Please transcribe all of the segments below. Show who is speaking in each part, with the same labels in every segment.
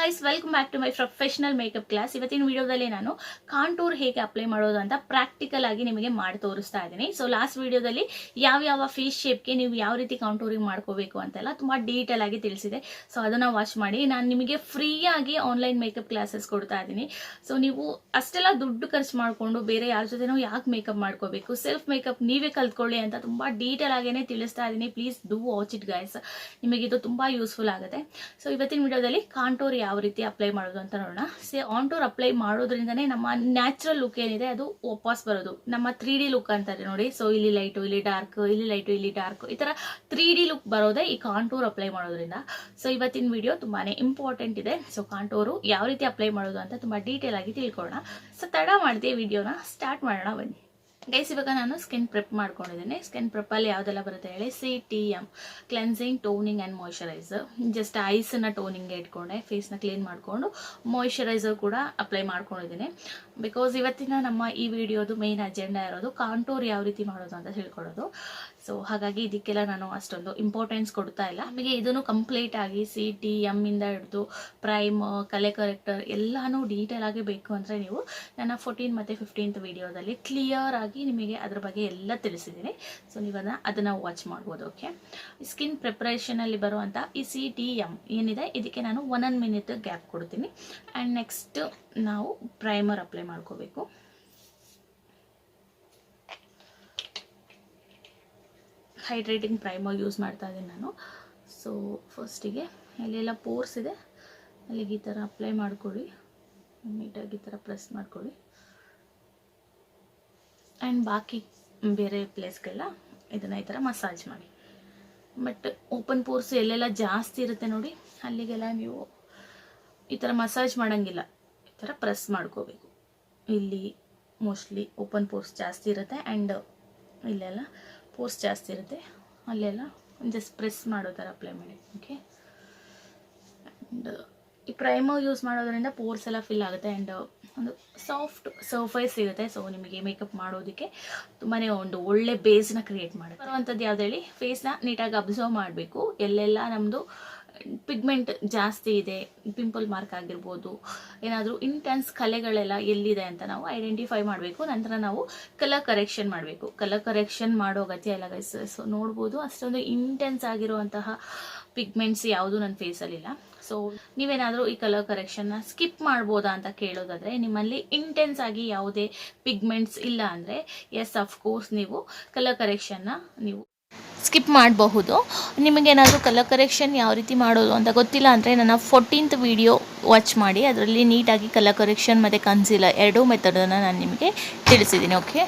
Speaker 1: guys, welcome back to my professional makeup class. ಇವತ್ತಿನ ವಿಡಿಯೋದಲ್ಲಿ ನಾನು ಕಾಂಟೂರ್ ಹೇಗೆ ಅಪ್ಲೈ ಮಾಡೋದು ಅಂತ ಪ್ರಾಕ್ಟಿಕಲ್ ಆಗಿ ನಿಮಗೆ ಮಾಡಿ ತೋರಿಸ್ತಾ ಇದ್ದೀನಿ. ಸೊ ಲಾಸ್ಟ್ ವಿಡಿಯೋದಲ್ಲಿ ಯಾವ ಫೇಸ್ ಶೇಪ್ಗೆ ನೀವು ಯಾವ ರೀತಿ ಕಾಂಟೂರಿಂಗ್ ಮಾಡ್ಕೋಬೇಕು ಅಂತೆಲ್ಲ ತುಂಬಾ ಡೀಟೇಲ್ ಆಗಿ ತಿಳಿಸಿದೆ. ಸೊ ಅದನ್ನ ವಾಚ್ ಮಾಡಿ. ನಾನು ನಿಮಗೆ ಫ್ರೀ ಆಗಿ ಆನ್ಲೈನ್ ಮೇಕಪ್ ಕ್ಲಾಸಸ್ ಕೊಡ್ತಾ ಇದ್ದೀನಿ. ಸೊ ನೀವು ಅಷ್ಟೆಲ್ಲ ದುಡ್ಡು ಖರ್ಚು ಮಾಡ್ಕೊಂಡು ಬೇರೆ ಯಾರ ಜೊತೆನೋ ಯಾಕೆ ಮೇಕಪ್ ಮಾಡ್ಕೋಬೇಕು, ಸೆಲ್ಫ್ ಮೇಕಪ್ ನೀವೇ ಕಲ್ತ್ಕೊಳ್ಳಿ ಅಂತ ತುಂಬಾ ಡೀಟೇಲ್ ಆಗೇನೆ ತಿಳಿಸ್ತಾ ಇದ್ದೀನಿ. Please do watch it guys, ನಿಮಗೆ ಇದು ತುಂಬಾ ಯೂಸ್ಫುಲ್ ಆಗುತ್ತೆ. ಸೊ ಇವತ್ತಿನ ವಿಡಿಯೋದಲ್ಲಿ ಕಾಂಟೂರ್ ಯಾವ ರೀತಿ ಅಪ್ಲೈ ಮಾಡೋದು ಅಂತ ನೋಡೋಣ. ಕಾಂಟೂರ್ ಅಪ್ಲೈ ಮಾಡೋದ್ರಿಂದನೇ ನಮ್ಮ ನ್ಯಾಚುರಲ್ ಲುಕ್ ಏನಿದೆ ಅದು ವಾಪಸ್ ಬರೋದು. ನಮ್ಮ 3D ಲುಕ್ ಅಂತಾರೆ ನೋಡಿ. ಸೊ ಇಲ್ಲಿ ಲೈಟು, ಇಲ್ಲಿ ಡಾರ್ಕ್, ಇಲ್ಲಿ ಲೈಟು, ಇಲ್ಲಿ ಡಾರ್ಕ್, ಈ ತರ 3D ಲುಕ್ ಬರೋದೇ ಈ ಕಾಂಟೂರ್ ಅಪ್ಲೈ ಮಾಡೋದ್ರಿಂದ. ಸೊ ಇವತ್ತಿನ ವಿಡಿಯೋ ತುಂಬಾನೇ ಇಂಪಾರ್ಟೆಂಟ್ ಇದೆ. ಸೊ ಕಾಂಟೂರು ಯಾವ ರೀತಿ ಅಪ್ಲೈ ಮಾಡೋದು ಅಂತ ತುಂಬಾ ಡೀಟೇಲ್ ಆಗಿ ತಿಳ್ಕೊಳ್ಳೋಣ. ಸೊ ತಡ ಮಾಡದೆ ವಿಡಿಯೋನ ಸ್ಟಾರ್ಟ್ ಮಾಡೋಣ ಬನ್ನಿ. ಗೈಸ್, ಇವಾಗ ನಾನು ಸ್ಕಿನ್ ಪ್ರೆಪ್ ಮಾಡ್ಕೊಂಡಿದ್ದೀನಿ. ಸ್ಕಿನ್ ಪ್ರೆಪ್ ಅಲ್ಲಿ ಯಾವ್ದೆಲ್ಲ ಬರುತ್ತೆ ಹೇಳಿ, CTM cleansing, toning and moisturiser. Just ಐಸ್ನ ಟೋನಿಂಗ್ ಇಟ್ಕೊಂಡೆ, ಫೇಸ್ನ ಕ್ಲೀನ್ ಮಾಡಿಕೊಂಡು ಮಾಯಿಶ್ಚರೈಸರ್ ಕೂಡ ಅಪ್ಲೈ ಮಾಡ್ಕೊಂಡಿದ್ದೀನಿ. ಬಿಕಾಸ್ ಇವತ್ತಿನ ನಮ್ಮ ಈ ವಿಡಿಯೋದು ಮೇನ್ ಅಜೆಂಡಾ ಇರೋದು ಕಾಂಟೂರ್ ಯಾವ ರೀತಿ ಮಾಡೋದು ಅಂತ ತಿಳ್ಕೊಳ್ಳೋದು. ಸೊ ಹಾಗಾಗಿ ಇದಕ್ಕೆಲ್ಲ ನಾನು ಅಷ್ಟೊಂದು ಇಂಪಾರ್ಟೆನ್ಸ್ ಕೊಡ್ತಾ ಇಲ್ಲ. ನಿಮಗೆ ಇದನ್ನು ಕಂಪ್ಲೀಟ್ ಆಗಿ CTM ಇಂದ ಹಿಡಿದು ಪ್ರೈಮ್, ಕಲೆ ಕರೆಕ್ಟರ್ ಎಲ್ಲಾನು ಡೀಟೇಲ್ ಆಗಿ ಬೇಕು ಅಂದರೆ ನೀವು ನನ್ನ 14 ಮತ್ತು 15th ವಿಡಿಯೋದಲ್ಲಿ ಕ್ಲಿಯರ್ ಆಗಿ ನಿಮಗೆ ಅದ್ರ ಬಗ್ಗೆ ಎಲ್ಲ ತಿಳಿಸಿದ್ದೀನಿ. ಸೊ ನೀವು ಅದನ್ನ ವಾಚ್ ಮಾಡ್ಬೋದು. ಓಕೆ, ಸ್ಕಿನ್ ಪ್ರಿಪರೇಷನ್ ಅಲ್ಲಿ ಬರುವಂತ ಈ CTM ಏನಿದೆ ಇದಕ್ಕೆ ನಾನು 1 ಮಿನಿಟ್ ಗ್ಯಾಪ್ ಕೊಡ್ತೀನಿ. ಅಂಡ್ ನೆಕ್ಸ್ಟ್ ನಾವು ಪ್ರೈಮರ್ ಅಪ್ಲೈ ಮಾಡ್ಕೋಬೇಕು. ಹೈಡ್ರೇಟಿಂಗ್ ಪ್ರೈಮರ್ ಯೂಸ್ ಮಾಡ್ತಾ ಇದ್ದೀನಿ ನಾನು. ಸೊ ಫಸ್ಟಿಗೆ ಎಲ್ಲೆಲ್ಲ ಪೋರ್ಸ್ ಇದೆ ಅಲ್ಲಿಗೆ ಈ ಥರ ಅಪ್ಲೈ ಮಾಡ್ಕೊಳ್ಳಿ, ನೀಟಾಗಿ ಈ ಥರ ಪ್ರೆಸ್ ಮಾಡ್ಕೊಳ್ಳಿ. ಆ್ಯಂಡ್ ಬಾಕಿ ಬೇರೆ ಪ್ಲೇಸ್ಗೆಲ್ಲ ಇದನ್ನು ಈ ಥರ ಮಸಾಜ್ ಮಾಡಿ. ಬಟ್ ಓಪನ್ ಪೋರ್ಸ್ ಎಲ್ಲೆಲ್ಲ ಜಾಸ್ತಿ ಇರುತ್ತೆ ನೋಡಿ, ಅಲ್ಲಿಗೆಲ್ಲ ನೀವು ಈ ಥರ ಮಸಾಜ್ ಮಾಡೋಂಗಿಲ್ಲ, ಈ ಥರ ಪ್ರೆಸ್ ಮಾಡ್ಕೋಬೇಕು. ಇಲ್ಲಿ ಮೋಸ್ಟ್ಲಿ ಓಪನ್ ಪೋರ್ಸ್ ಜಾಸ್ತಿ ಇರುತ್ತೆ ಆ್ಯಂಡ್ ಇಲ್ಲೆಲ್ಲ ಪೋರ್ಸ್ ಜಾಸ್ತಿ ಇರುತ್ತೆ, ಅಲ್ಲೆಲ್ಲ ಜಸ್ಟ್ ಪ್ರೆಸ್ ಮಾಡೋ ಥರ ಅಪ್ಲೈ ಮಾಡಿ. ಓಕೆ, ಆ್ಯಂಡ್ ಈ ಪ್ರೈಮರ್ ಯೂಸ್ ಮಾಡೋದ್ರಿಂದ ಪೋರ್ಸ್ ಎಲ್ಲ ಫಿಲ್ ಆಗುತ್ತೆ ಆ್ಯಂಡ್ ಒಂದು ಸಾಫ್ಟ್ ಸರ್ಫೇಸ್ ಸಿಗುತ್ತೆ. ಸೊ ನಿಮಗೆ ಮೇಕಪ್ ಮಾಡೋದಕ್ಕೆ ತುಂಬಾ ಒಂದು ಒಳ್ಳೆ ಬೇಸ್ನ ಕ್ರಿಯೇಟ್ ಮಾಡುತ್ತೆ. ಬರುವಂಥದ್ದು ಯಾವ್ದು ಹೇಳಿ, ಫೇಸ್ನ ನೀಟಾಗಿ ಅಬ್ಸರ್ವ್ ಮಾಡಬೇಕು. ಎಲ್ಲೆಲ್ಲ ನಮ್ಮದು ಪಿಗ್ಮೆಂಟ್ ಜಾಸ್ತಿ ಇದೆ, ಪಿಂಪಲ್ ಮಾರ್ಕ್ ಆಗಿರ್ಬೋದು, ಏನಾದರೂ ಇಂಟೆನ್ಸ್ ಕಲೆಗಳೆಲ್ಲ ಎಲ್ಲಿದೆ ಅಂತ ನಾವು ಐಡೆಂಟಿಫೈ ಮಾಡಬೇಕು. ನಂತರ ನಾವು ಕಲರ್ ಕರೆಕ್ಷನ್ ಮಾಡಬೇಕು. ಕಲರ್ ಕರೆಕ್ಷನ್ ಮಾಡೋ ಅಗತ್ಯ ಇಲ್ಲ ಗೈಸ್. ಸೊ ನೋಡ್ಬೋದು ಅಷ್ಟೊಂದು ಇಂಟೆನ್ಸ್ ಆಗಿರುವಂತಹ ಪಿಗ್ಮೆಂಟ್ಸ್ ಯಾವುದು ನನ್ನ ಫೇಸಲ್ಲಿಲ್ಲ. ಸೊ ನೀವೇನಾದರೂ ಈ ಕಲರ್ ಕರೆಕ್ಷನ್ನ ಸ್ಕಿಪ್ ಮಾಡ್ಬೋದಾ ಅಂತ ಕೇಳೋದಾದರೆ, ನಿಮ್ಮಲ್ಲಿ ಇಂಟೆನ್ಸ್ ಆಗಿ ಯಾವುದೇ ಪಿಗ್ಮೆಂಟ್ಸ್ ಇಲ್ಲ ಅಂದರೆ ಎಸ್ ಅಫ್ಕೋರ್ಸ್ ನೀವು ಕಲರ್ ಕರೆಕ್ಷನ್ನ ನೀವು ಸ್ಕಿಪ್ ಮಾಡಬಹುದು. ನಿಮಗೇನಾದರೂ ಕಲರ್ ಕರೆಕ್ಷನ್ ಯಾವ ರೀತಿ ಮಾಡೋದು ಅಂತ ಗೊತ್ತಿಲ್ಲ ಅಂದರೆ ನನ್ನ 14th ವಿಡಿಯೋ ವಾಚ್ ಮಾಡಿ. ಅದರಲ್ಲಿ ನೀಟಾಗಿ ಕಲರ್ ಕರೆಕ್ಷನ್ ಮತ್ತು ಕನ್ಸೀಲರ್ ಎರಡೂ ಮೆಥಡನ್ನು ನಾನು ನಿಮಗೆ ತಿಳಿಸಿದ್ದೀನಿ. ಓಕೆ,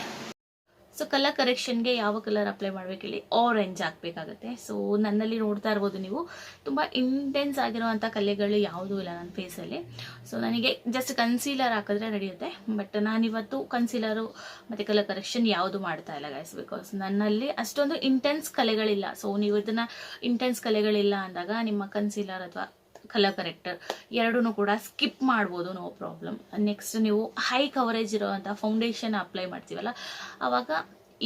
Speaker 1: ಸೊ ಕಲರ್ ಕರೆಕ್ಷನ್ಗೆ ಯಾವ ಕಲರ್ ಅಪ್ಲೈ ಮಾಡಬೇಕು ಹೇಳಿ, ಆರೆಂಜ್ ಹಾಕಬೇಕಾಗುತ್ತೆ. ಸೊ ನನ್ನಲ್ಲಿ ನೋಡ್ತಾ ಇರ್ಬೋದು ನೀವು, ತುಂಬ ಇಂಟೆನ್ಸ್ ಆಗಿರುವಂಥ ಕಲೆಗಳು ಯಾವುದೂ ಇಲ್ಲ ನನ್ನ ಫೇಸಲ್ಲಿ. ಸೊ ನನಗೆ ಜಸ್ಟ್ ಕನ್ಸೀಲರ್ ಹಾಕಿದ್ರೆ ನಡೆಯುತ್ತೆ. ಬಟ್ ನಾನಿವತ್ತು ಕನ್ಸೀಲರು ಮತ್ತು ಕಲರ್ ಕರೆಕ್ಷನ್ ಯಾವುದು ಮಾಡ್ತಾ ಇಲ್ಲ ಗೈಸ್, ಬಿಕಾಸ್ ನನ್ನಲ್ಲಿ ಅಷ್ಟೊಂದು ಇಂಟೆನ್ಸ್ ಕಲೆಗಳಿಲ್ಲ. ಸೊ ನೀವು ಇದನ್ನು ಇಂಟೆನ್ಸ್ ಕಲೆಗಳಿಲ್ಲ ಅಂದಾಗ ನಿಮ್ಮ ಕನ್ಸೀಲರ್ ಅಥವಾ ಕಲರ್ ಕರೆಕ್ಟರ್ ಎರಡೂ ಕೂಡ ಸ್ಕಿಪ್ ಮಾಡ್ಬೋದು, ನೋ ಪ್ರಾಬ್ಲಮ್. ನೆಕ್ಸ್ಟ್ ನೀವು ಹೈ ಕವರೇಜ್ ಇರೋವಂಥ ಫೌಂಡೇಶನ್ ಅಪ್ಲೈ ಮಾಡ್ತೀವಲ್ಲ, ಆವಾಗ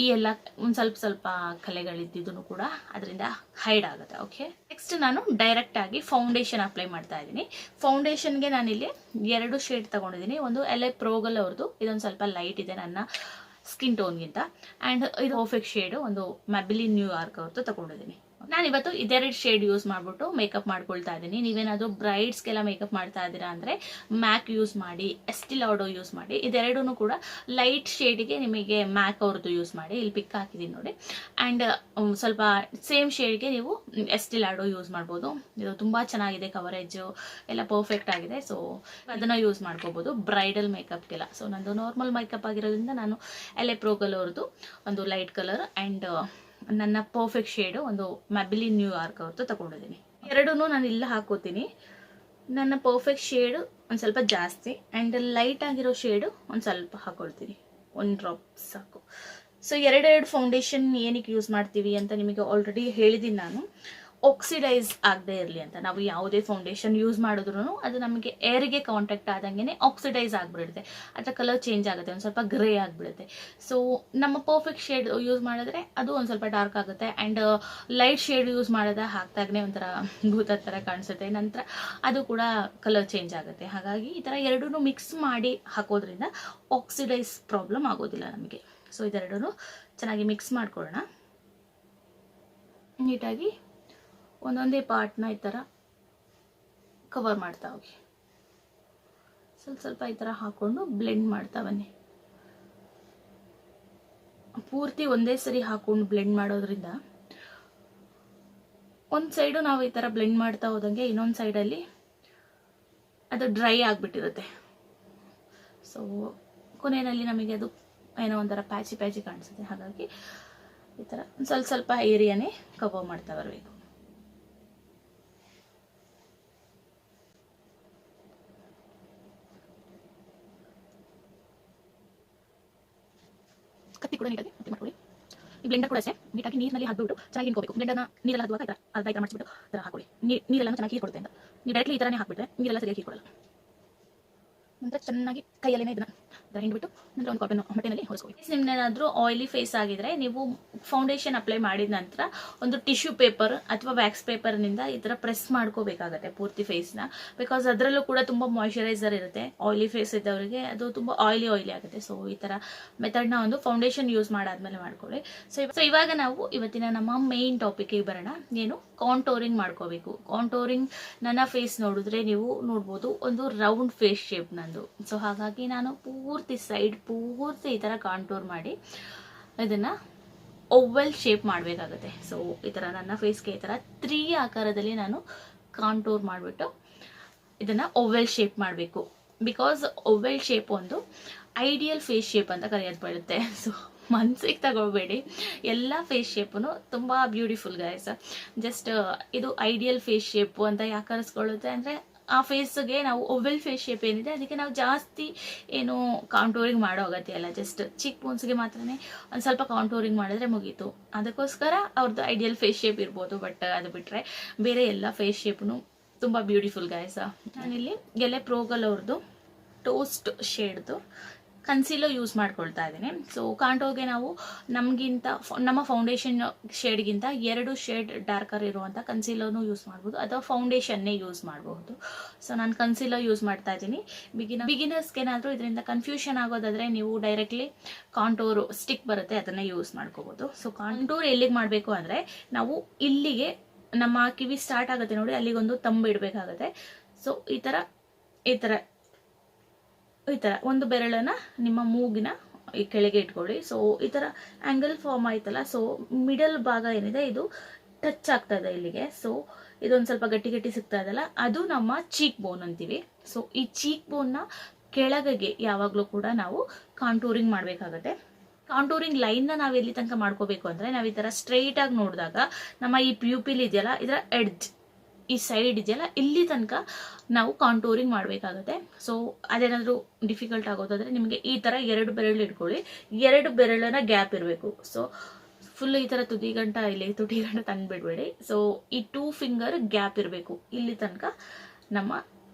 Speaker 1: ಈ ಎಲ್ಲ ಒಂದು ಸ್ವಲ್ಪ ಕಲೆಗಳಿದ್ದಿದ್ದೂ ಕೂಡ ಅದರಿಂದ ಹೈಡ್ ಆಗುತ್ತೆ. ಓಕೆ, ನೆಕ್ಸ್ಟ್ ನಾನು ಡೈರೆಕ್ಟ್ ಆಗಿ ಫೌಂಡೇಶನ್ ಅಪ್ಲೈ ಮಾಡ್ತಾ ಇದ್ದೀನಿ. ಫೌಂಡೇಶನ್ಗೆ ನಾನಿಲ್ಲಿ 2 ಶೇಡ್ ತಗೊಂಡಿದ್ದೀನಿ. ಒಂದು LA ಪ್ರೋಗಲ್ ಅವ್ರದ್ದು, ಇದೊಂದು ಸ್ವಲ್ಪ ಲೈಟ್ ಇದೆ ನನ್ನ ಸ್ಕಿನ್ ಟೋನ್ಗಿಂತ, ಆ್ಯಂಡ್ ಇದು ಪರ್ಫೆಕ್ಟ್ ಶೇಡು ಒಂದು ಮ್ಯಾಬಿಲಿನ್ ನ್ಯೂಯಾರ್ಕ್ ಅವ್ರದ್ದು ತಗೊಂಡಿದ್ದೀನಿ. ನಾನಿವತ್ತು ಇದೆರಡು ಶೇಡ್ ಯೂಸ್ ಮಾಡಿಬಿಟ್ಟು ಮೇಕಪ್ ಮಾಡ್ಕೊಳ್ತಾ ಇದ್ದೀನಿ. ನೀವೇನಾದರೂ ಬ್ರೈಡ್ಸ್ಗೆಲ್ಲ ಮೇಕಪ್ ಮಾಡ್ತಾ ಇದ್ದೀರಾ ಅಂದರೆ ಮ್ಯಾಕ್ ಯೂಸ್ ಮಾಡಿ, ಎಸ್ಟಿ ಲಾಡೋ ಯೂಸ್ ಮಾಡಿ. ಇದೆರಡೂ ಕೂಡ ಲೈಟ್ ಶೇಡ್ಗೆ ನಿಮಗೆ ಮ್ಯಾಕ್ ಅವ್ರದ್ದು ಯೂಸ್ ಮಾಡಿ. ಇಲ್ಲಿ ಪಿಕ್ ಹಾಕಿದ್ದೀನಿ ನೋಡಿ. ಆ್ಯಂಡ್ ಸ್ವಲ್ಪ ಸೇಮ್ ಶೇಡ್ಗೆ ನೀವು ಎಸ್ಟಿ ಲಾಡೋ ಯೂಸ್ ಮಾಡ್ಬೋದು. ಇದು ತುಂಬ ಚೆನ್ನಾಗಿದೆ, ಕವರೇಜು ಎಲ್ಲ ಪರ್ಫೆಕ್ಟ್ ಆಗಿದೆ. ಸೊ ಅದನ್ನು ಯೂಸ್ ಮಾಡ್ಕೋಬೋದು ಬ್ರೈಡಲ್ ಮೇಕಪ್ಗೆಲ್ಲ. ಸೊ ನಂದು ನಾರ್ಮಲ್ ಮೇಕಪ್ ಆಗಿರೋದ್ರಿಂದ ನಾನು LA ಪ್ರೋಗಲ್ ಅವ್ರದ್ದು ಒಂದು ಲೈಟ್ ಕಲರ್ ಆ್ಯಂಡ್ ನನ್ನ ಪರ್ಫೆಕ್ಟ್ ಶೇಡು ಒಂದು ಮ್ಯಾಬಿಲಿನ್ ನ್ಯೂಯಾರ್ಕ್ ಅವ್ರದ್ದು ತಗೊಂಡಿದ್ದೀನಿ. ಎರಡೂ ನಾನು ಇಲ್ಲ ಹಾಕೋತೀನಿ. ನನ್ನ ಪರ್ಫೆಕ್ಟ್ ಶೇಡು ಒಂದು ಸ್ವಲ್ಪ ಜಾಸ್ತಿ ಆ್ಯಂಡ್ ಲೈಟ್ ಆಗಿರೋ ಶೇಡು ಒಂದು ಸ್ವಲ್ಪ ಹಾಕೊಳ್ತೀನಿ, 1 ಡ್ರಾಪ್ ಸಾಕು. ಸೊ 2 ಫೌಂಡೇಶನ್ ಏನಕ್ಕೆ ಯೂಸ್ ಮಾಡ್ತೀವಿ ಅಂತ ನಿಮಗೆ ಆಲ್ರೆಡಿ ಹೇಳಿದ್ದೀನಿ ನಾನು. ಆಕ್ಸಿಡೈಸ್ ಆಗದೆ ಇರಲಿ ಅಂತ. ನಾವು ಯಾವುದೇ ಫೌಂಡೇಶನ್ ಯೂಸ್ ಮಾಡಿದ್ರು ಅದು ನಮಗೆ ಏರಿಗೆ ಕಾಂಟ್ಯಾಕ್ಟ್ ಆದಂಗೆ ಆಕ್ಸಿಡೈಸ್ ಆಗಿಬಿಡುತ್ತೆ, ಅದರ ಕಲರ್ ಚೇಂಜ್ ಆಗುತ್ತೆ, ಒಂದು ಸ್ವಲ್ಪ ಗ್ರೇ ಆಗಿಬಿಡುತ್ತೆ. ಸೊ ನಮ್ಮ ಪರ್ಫೆಕ್ಟ್ ಶೇಡ್ ಯೂಸ್ ಮಾಡಿದ್ರೆ ಅದು ಒಂದು ಸ್ವಲ್ಪ ಡಾರ್ಕ್ ಆಗುತ್ತೆ, ಆ್ಯಂಡ್ ಲೈಟ್ ಶೇಡ್ ಯೂಸ್ ಮಾಡಿದ್ರೆ ಹಾಕ್ದಾಗನೇ ಒಂಥರ ಭೂತದ ಥರ ಕಾಣಿಸುತ್ತೆ, ನಂತರ ಅದು ಕೂಡ ಕಲರ್ ಚೇಂಜ್ ಆಗುತ್ತೆ. ಹಾಗಾಗಿ ಈ ಥರ ಎರಡೂ ಮಿಕ್ಸ್ ಮಾಡಿ ಹಾಕೋದ್ರಿಂದ ಆಕ್ಸಿಡೈಸ್ ಪ್ರಾಬ್ಲಮ್ ಆಗೋದಿಲ್ಲ ನಮಗೆ. ಸೊ ಇದೆರಡೂ ಚೆನ್ನಾಗಿ ಮಿಕ್ಸ್ ಮಾಡ್ಕೊಳ್ಳೋಣ. ನೀಟಾಗಿ ಒಂದೊಂದೇ ಪಾರ್ಟ್ನ ಈ ಥರ ಕವರ್ ಮಾಡ್ತಾ ಹೋಗಿ, ಸ್ವಲ್ಪ ಸ್ವಲ್ಪ ಈ ಥರ ಹಾಕ್ಕೊಂಡು ಬ್ಲೆಂಡ್ ಮಾಡ್ತಾ ಬನ್ನಿ. ಪೂರ್ತಿ ಒಂದೇ ಸರಿ ಹಾಕೊಂಡು ಬ್ಲೆಂಡ್ ಮಾಡೋದ್ರಿಂದ ಒಂದು ಸೈಡು ನಾವು ಈ ಥರ ಬ್ಲೆಂಡ್ ಮಾಡ್ತಾ ಹೋದಂಗೆ ಇನ್ನೊಂದು ಸೈಡಲ್ಲಿ ಅದು ಡ್ರೈ ಆಗಿಬಿಟ್ಟಿರುತ್ತೆ. ಸೊ ಕೊನೆಯಲ್ಲಿ ನಮಗೆ ಅದು ಏನೋ ಒಂಥರ ಪ್ಯಾಚಿ ಪ್ಯಾಚಿ ಕಾಣಿಸುತ್ತೆ. ಹಾಗಾಗಿ ಈ ಥರ ಸ್ವಲ್ಪ ಸ್ವಲ್ಪ ಏರಿಯಾನೇ ಕವರ್ ಮಾಡ್ತಾ ಬರಬೇಕು. ಕತ್ತಿ ಕೂಡ ನೀಟಾಗಿ ಕತ್ತಿ ಮಾಡ್ಕೊಳ್ಳಿ. ಈ ಬ್ಲೆಂಡರ್ ಕೂಡ ಅಷ್ಟೇ ನೀಟಾಗಿ ನೀರಿನಲ್ಲಿ ಹಾಕ್ಬಿಟ್ಟು ಚೆನ್ನಾಗಿ ಹಿಂಕೋಬೇಕು. ಬ್ಲೆಂಡರ್ನ ನೀರೆಲ್ಲ ಹಾಕುವಾಗ ಈ ಥರ ಅರ್ಧ ಈ ಥರ ಮಾಡಿಸ್ಬಿಟ್ಟು ಈ ಥರ ಹಾಕೊಳ್ಳಿ. ನೀರೆಲ್ಲ ಚೆನ್ನಾಗಿ ಹೀರ್ಕೊಡುತ್ತೆ ಅಂತ. ನೀವು ಡೈರೆಕ್ಟ್ಲಿ ಈ ಥರನೇ ಹಾಕ್ಬಿಟ್ರೆ ನೀರೆಲ್ಲ ಸರಿಯಾಗಿ ಹೀರ್ಕೊಳ್ಳಲ್ಲ. ನಂತರ ಚೆನ್ನಾಗಿ ಕೈಯಲ್ಲೇ ಇದನ್ನ ಹಿಂಡ್ಬಿಟ್ಟು ನಂತರ ಒಂದು ಕಾಟನ್ ಬಟ್ಟೆನಲ್ಲಿ ಹೊರಿಸ್ಕೊಳ್ಳಿ. ನಿಮ್ದೇನಾದರೂ ಆಯಿಲಿ ಫೇಸ್ ಆಗಿದ್ರೆ ನೀವು ಫೌಂಡೇಶನ್ ಅಪ್ಲೈ ಮಾಡಿದ ನಂತರ ಒಂದು ಟಿಶ್ಯೂ ಪೇಪರ್ ಅಥವಾ ವ್ಯಾಕ್ಸ್ ಪೇಪರ್ನಿಂದ ಈ ಥರ ಪ್ರೆಸ್ ಮಾಡ್ಕೋಬೇಕಾಗತ್ತೆ ಪೂರ್ತಿ ಫೇಸ್ನ. ಬಿಕಾಸ್ ಅದರಲ್ಲೂ ಕೂಡ ತುಂಬ ಮಾಯ್ಶ್ಚರೈಸರ್ ಇರುತ್ತೆ. ಆಯಿಲಿ ಫೇಸ್ ಇದ್ದವರಿಗೆ ಅದು ತುಂಬ ಆಯಿಲಿ ಆಗುತ್ತೆ. ಸೊ ಈ ಥರ ಮೆಥಡ್ನ ಒಂದು ಫೌಂಡೇಶನ್ ಯೂಸ್ ಮಾಡಾದ್ಮೇಲೆ ಮಾಡ್ಕೊಳ್ಳಿ. ಸೊ ಇವಾಗ ನಾವು ಇವತ್ತಿನ ನಮ್ಮ ಮೇನ್ ಟಾಪಿಕ್ಗೆ ಬರೋಣ. ಏನು ಕಾಂಟೋರಿಂಗ್ ಮಾಡ್ಕೋಬೇಕು. ಕಾಂಟೋರಿಂಗ್ ನನ್ನ ಫೇಸ್ ನೋಡಿದ್ರೆ ನೀವು ನೋಡ್ಬೋದು, ಒಂದು ರೌಂಡ್ ಫೇಸ್ ಶೇಪ್ ನಂದು. ಸೊ ಹಾಗಾಗಿ ನಾನು ಪೂರ್ತಿ ಸೈಡ್ ಪೂರ್ತಿ ಈ ಥರ ಕಾಂಟೋರ್ ಮಾಡಿ ಇದನ್ನು ಓವಲ್ ಶೇಪ್ ಮಾಡಬೇಕಾಗುತ್ತೆ. ಸೊ ಈ ಥರ ನನ್ನ ಫೇಸ್ಗೆ ಈ ಥರ 3 ಆಕಾರದಲ್ಲಿ ನಾನು ಕಾಂಟೋರ್ ಮಾಡಿಬಿಟ್ಟು ಇದನ್ನು ಓವಲ್ ಶೇಪ್ ಮಾಡಬೇಕು. ಬಿಕಾಸ್ ಓವಲ್ ಶೇಪ್ ಒಂದು ಐಡಿಯಲ್ ಫೇಸ್ ಶೇಪ್ ಅಂತ ಕರೆಯಲ್ಪಡುತ್ತೆ. ಸೊ ಮನ್ಸಿಗೆ ತಗೋಬೇಡಿ, ಎಲ್ಲ ಫೇಸ್ ಶೇಪು ತುಂಬ ಬ್ಯೂಟಿಫುಲ್ ಗೈಸ್. ಜಸ್ಟ್ ಇದು ಐಡಿಯಲ್ ಫೇಸ್ ಶೇಪು ಅಂತ ಯಾಕೆ ಕರೆಸ್ಕೊಳ್ಳುತ್ತೆ ಅಂದರೆ ಆ ಫೇಸ್ಗೆ ನಾವು ಓವೆಲ್ ಫೇಸ್ ಶೇಪ್ ಏನಿದೆ ಅದಕ್ಕೆ ನಾವು ಜಾಸ್ತಿ ಏನು ಕಾಂಟೋರಿಂಗ್ ಮಾಡೋ ಅಗತ್ಯ ಇಲ್ಲ. ಜಸ್ಟ್ ಚಿಕ್ ಬೋನ್ಸ್ಗೆ ಮಾತ್ರನೇ ಒಂದು ಸ್ವಲ್ಪ ಕಾಂಟೋರಿಂಗ್ ಮಾಡಿದ್ರೆ ಮುಗೀತು. ಅದಕ್ಕೋಸ್ಕರ ಅವ್ರದ್ದು ಐಡಿಯಲ್ ಫೇಸ್ ಶೇಪ್ ಇರ್ಬೋದು. ಬಟ್ ಅದು ಬಿಟ್ಟರೆ ಬೇರೆ ಎಲ್ಲ ಫೇಸ್ ಶೇಪ್ನು ತುಂಬ ಬ್ಯೂಟಿಫುಲ್ ಗೈಸ್. ನಾನಿಲ್ಲಿ ಗೆಲೆ ಪ್ರೋಗಲ್ ಅವ್ರದ್ದು ಟೋಸ್ಟ್ ಶೇಡ್ದು ಕನ್ಸೀಲರ್ ಯೂಸ್ ಮಾಡ್ಕೊಳ್ತಾ ಇದ್ದೀನಿ. ಸೊ ಕಾಂಟೋರ್ಗೆ ನಾವು ನಮ್ಮ ಫೌಂಡೇಶನ್ ಶೇಡ್ಗಿಂತ 2 ಶೇಡ್ ಡಾರ್ಕರ್ ಇರುವಂಥ ಕನ್ಸೀಲರ್ನು ಯೂಸ್ ಮಾಡ್ಬೋದು, ಅಥವಾ ಫೌಂಡೇಶನ್ನೇ ಯೂಸ್ ಮಾಡಬಹುದು. ಸೊ ನಾನು ಕನ್ಸೀಲರ್ ಯೂಸ್ ಮಾಡ್ತಾ ಇದ್ದೀನಿ. ಬಿಗಿನರ್ಸ್ಗೇನಾದರೂ ಇದರಿಂದ ಕನ್ಫ್ಯೂಷನ್ ಆಗೋದಾದರೆ ನೀವು ಡೈರೆಕ್ಟ್ಲಿ ಕಾಂಟೋರ್ ಸ್ಟಿಕ್ ಬರುತ್ತೆ, ಅದನ್ನು ಯೂಸ್ ಮಾಡ್ಕೋಬೋದು. ಸೊ ಕಾಂಟೋರ್ ಎಲ್ಲಿಗೆ ಮಾಡಬೇಕು ಅಂದರೆ ನಾವು ಇಲ್ಲಿಗೆ ನಮ್ಮ ಕಿವಿ ಸ್ಟಾರ್ಟ್ ಆಗುತ್ತೆ ನೋಡಿ, ಅಲ್ಲಿಗೊಂದು ತಂಬು ಇಡಬೇಕಾಗುತ್ತೆ. ಸೊ ಈ ಥರ ಒಂದು ಬೆರಳನ್ನ ನಿಮ್ಮ ಮೂಗಿನ ಈ ಕೆಳಗೆ ಇಟ್ಕೊಳ್ಳಿ. ಸೊ ಈ ಥರ ಆ್ಯಂಗಲ್ ಫಾರ್ಮ್ ಆಯ್ತಲ್ಲ, ಸೊ ಮಿಡಲ್ ಭಾಗ ಏನಿದೆ ಇದು ಟಚ್ ಆಗ್ತಾ ಇದೆ ಇಲ್ಲಿಗೆ. ಸೊ ಇದೊಂದು ಸ್ವಲ್ಪ ಗಟ್ಟಿ ಸಿಗ್ತಾ ಇದಲ್ಲ, ಅದು ನಮ್ಮ ಚೀಕ್ ಬೋನ್ ಅಂತೀವಿ. ಸೊ ಈ ಚೀಕ್ ಬೋನ್ನ ಕೆಳಗೆ ಯಾವಾಗಲೂ ಕೂಡ ನಾವು ಕಾಂಟೂರಿಂಗ್ ಮಾಡಬೇಕಾಗತ್ತೆ. ಕಾಂಟೂರಿಂಗ್ ಲೈನ್ನ ನಾವು ಎಲ್ಲಿ ತನಕ ಮಾಡ್ಕೋಬೇಕು ಅಂದರೆ, ನಾವು ಈ ಥರ ಸ್ಟ್ರೈಟ್ ಆಗಿ ನೋಡಿದಾಗ ನಮ್ಮ ಈ ಪ್ಯೂಪಿಲ್ ಇದೆಯಲ್ಲ, ಇದರ ಎಡ್ಜ್ ಈ ಸೈಡ್ ಇದೆಯಲ್ಲ, ಇಲ್ಲಿ ತನಕ ನಾವು ಕಾಂಟೂರಿಂಗ್ ಮಾಡಬೇಕಾಗುತ್ತೆ. ಸೊ ಅದೇನಾದರೂ ಡಿಫಿಕಲ್ಟ್ ಆಗೋದಾದರೆ ನಿಮಗೆ ಈ ಥರ 2 ಬೆರಳು ಇಟ್ಕೊಳ್ಳಿ, 2 ಬೆರಳನ್ನ ಗ್ಯಾಪ್ ಇರಬೇಕು. ಸೊ ಫುಲ್ ಈ ಥರ ತುಟಿ ಗಂಟ ತಂದುಬಿಡ್ಬೇಡಿ. ಸೊ ಈ 2 ಫಿಂಗರ್ ಗ್ಯಾಪ್ ಇರಬೇಕು, ಇಲ್ಲಿ ತನಕ ನಮ್ಮ